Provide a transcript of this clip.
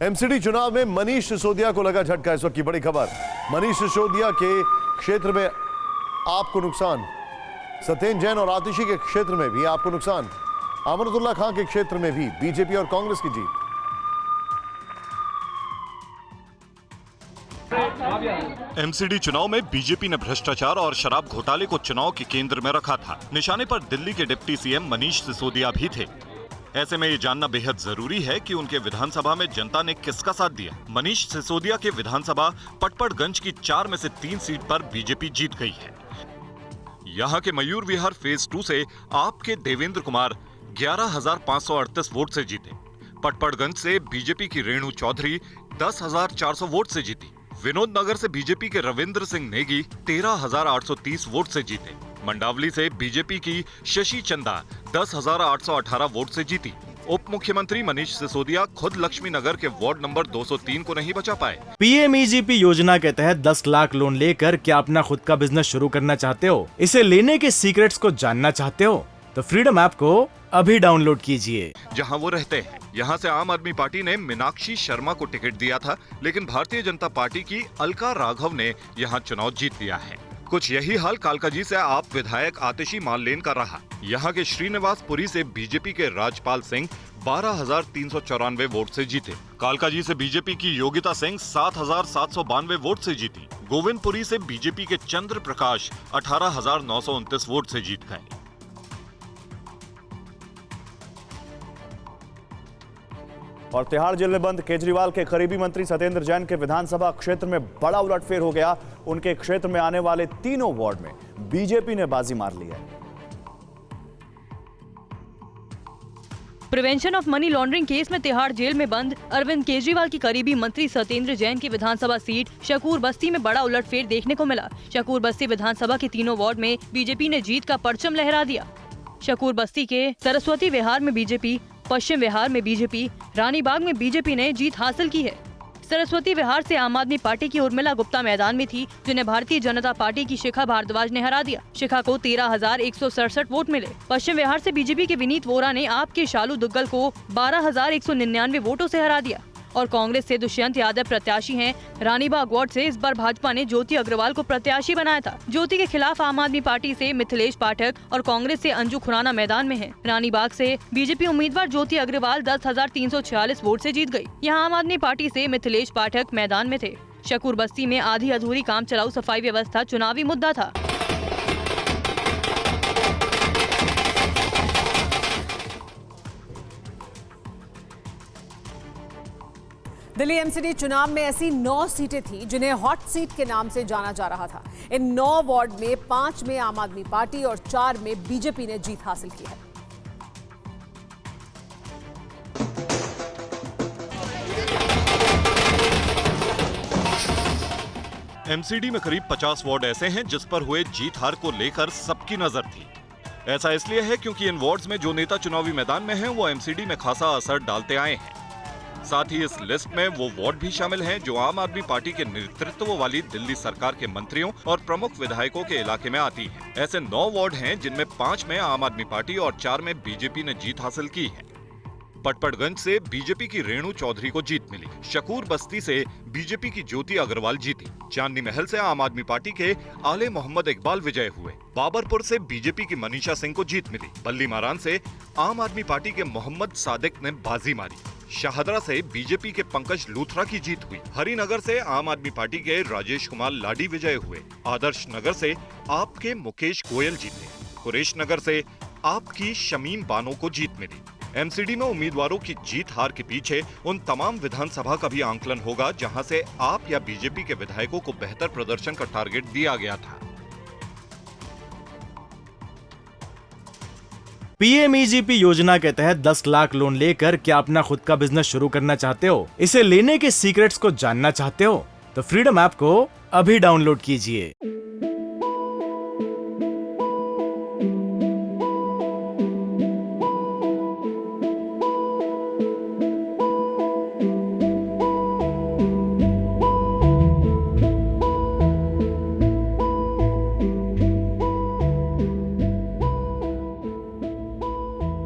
MCD चुनाव में मनीष सिसोदिया को लगा झटका। इस वक्त की बड़ी खबर, मनीष सिसोदिया के क्षेत्र में आपको नुकसान, सत्येंद्र जैन और आतिशी के क्षेत्र में भी आपको नुकसान, अमरतुल्ला खान के क्षेत्र में भी बीजेपी और कांग्रेस की जीत। एमसीडी चुनाव में बीजेपी ने भ्रष्टाचार और शराब घोटाले को चुनाव के केंद्र में रखा था। निशाने पर दिल्ली के डिप्टी सीएम मनीष सिसोदिया भी थे। ऐसे में ये जानना बेहद जरूरी है कि उनके विधानसभा में जनता ने किसका साथ दिया। मनीष सिसोदिया के विधानसभा पटपड़गंज की 4 में से 3 सीट पर बीजेपी जीत गई है। यहाँ के मयूर विहार फेज 2 से आपके देवेंद्र कुमार 11,538 वोट से जीते। पटपड़गंज से बीजेपी की रेणु चौधरी 10,400 वोट से जीती। विनोद नगर से बीजेपी के रविंद्र सिंह नेगी 13,830 वोट से जीते। मंडावली से बीजेपी की शशि चंदा 10,818 वोट से जीती। उप मुख्यमंत्री मनीष सिसोदिया खुद लक्ष्मी नगर के वार्ड नंबर 203 को नहीं बचा पाए। पीएमईजीपी योजना के तहत 10 लाख लोन लेकर क्या अपना खुद का बिजनेस शुरू करना चाहते हो? इसे लेने के सीक्रेट्स को जानना चाहते हो? तो फ्रीडम ऐप को अभी डाउनलोड कीजिए। जहां वो रहते हैं, यहां से आम आदमी पार्टी ने मीनाक्षी शर्मा को टिकट दिया था, लेकिन भारतीय जनता पार्टी की अलका राघव ने यहां चुनाव जीत लिया है। कुछ यही हाल कालकाजी से आप विधायक आतिशी मानलेन का रहा। यहाँ के श्रीनिवासपुरी से बीजेपी के राजपाल सिंह 12,394 वोट से जीते। कालकाजी से बीजेपी की योगिता सिंह 7,792 वोट से जीती। गोविंदपुरी से बीजेपी के चंद्र प्रकाश 18,929 वोट से जीत गए। और तिहाड़ जेल में बंद केजरीवाल के करीबी मंत्री सत्येंद्र जैन के विधानसभा क्षेत्र में बड़ा उलटफेर हो गया। उनके क्षेत्र में आने वाले तीनों वार्ड में बीजेपी ने बाजी मार ली है। Prevention of money laundering case में तिहाड़ जेल में बंद अरविंद केजरीवाल की करीबी मंत्री सत्येंद्र जैन की विधानसभा सीट शकूर बस्ती में बड़ा उलटफेर देखने को मिला। शकूर बस्ती विधानसभा के तीनों वार्ड में बीजेपी ने जीत का परचम लहरा दिया। शकूर बस्ती के सरस्वती विहार में बीजेपी, पश्चिम विहार में बीजेपी, रानीबाग में बीजेपी ने जीत हासिल की है। सरस्वती विहार से आम आदमी पार्टी की उर्मिला गुप्ता मैदान में थी, जिन्हें भारतीय जनता पार्टी की शिखा भारद्वाज ने हरा दिया। शिखा को 13,167 वोट मिले। पश्चिम विहार से बीजेपी के विनीत वोरा ने आपके शालू दुग्गल को 12,199 वोटों से हरा दिया। और कांग्रेस से दुष्यंत यादव प्रत्याशी हैं। रानीबाग वार्ड से इस बार भाजपा ने ज्योति अग्रवाल को प्रत्याशी बनाया था। ज्योति के खिलाफ आम आदमी पार्टी से मिथिलेश पाठक और कांग्रेस से अंजू खुराना मैदान में हैं। रानीबाग से बीजेपी उम्मीदवार ज्योति अग्रवाल 10,346 वोट से जीत गई। यहाँ आम आदमी पार्टी से मिथिलेश पाठक मैदान में थे। शकूर बस्ती में आधी अधूरी काम चलाऊ सफाई व्यवस्था चुनावी मुद्दा था। दिल्ली एमसीडी चुनाव में ऐसी 9 सीटें थी जिन्हें हॉट सीट के नाम से जाना जा रहा था। इन 9 वार्ड में 5 में आम आदमी पार्टी और 4 में बीजेपी ने जीत हासिल की है। एमसीडी में करीब 50 वार्ड ऐसे हैं जिस पर हुए जीत हार को लेकर सबकी नजर थी। ऐसा इसलिए है क्योंकि इन वार्ड्स में जो नेता चुनावी मैदान में हैं, वो एमसीडी में खासा असर डालते आए हैं। साथ ही इस लिस्ट में वो वार्ड भी शामिल हैं जो आम आदमी पार्टी के नेतृत्व वाली दिल्ली सरकार के मंत्रियों और प्रमुख विधायकों के इलाके में आती है। ऐसे 9 वार्ड हैं जिनमें 5 में आम आदमी पार्टी और 4 में बीजेपी ने जीत हासिल की है। पटपड़गंज से बीजेपी की रेणु चौधरी को जीत मिली। शकूर बस्ती से बीजेपी की ज्योति अग्रवाल जीती। चांदनी महल से आम आदमी पार्टी के आले मोहम्मद इकबाल विजय हुए। बाबरपुर से बीजेपी की मनीषा सिंह को जीत मिली। बल्ली मारान से आम आदमी पार्टी के मोहम्मद सादिक ने बाजी मारी। शाहदरा से बीजेपी के पंकज लूथरा की जीत हुई। हरिनगर से आम आदमी पार्टी के राजेश कुमार लाडी विजय हुए। आदर्श नगर से आपके मुकेश गोयल जीते। कुरेश नगर से आपकी शमीम बानो को जीत मिली। एमसीडी में उम्मीदवारों की जीत हार के पीछे उन तमाम विधानसभा का भी आंकलन होगा जहां से आप या बीजेपी के विधायकों को बेहतर प्रदर्शन का टारगेट दिया गया था। पीएमईजीपी योजना के तहत 10 लाख लोन लेकर क्या अपना खुद का बिजनेस शुरू करना चाहते हो? इसे लेने के सीक्रेट्स को जानना चाहते हो? तो फ्रीडम ऐप को अभी डाउनलोड कीजिए।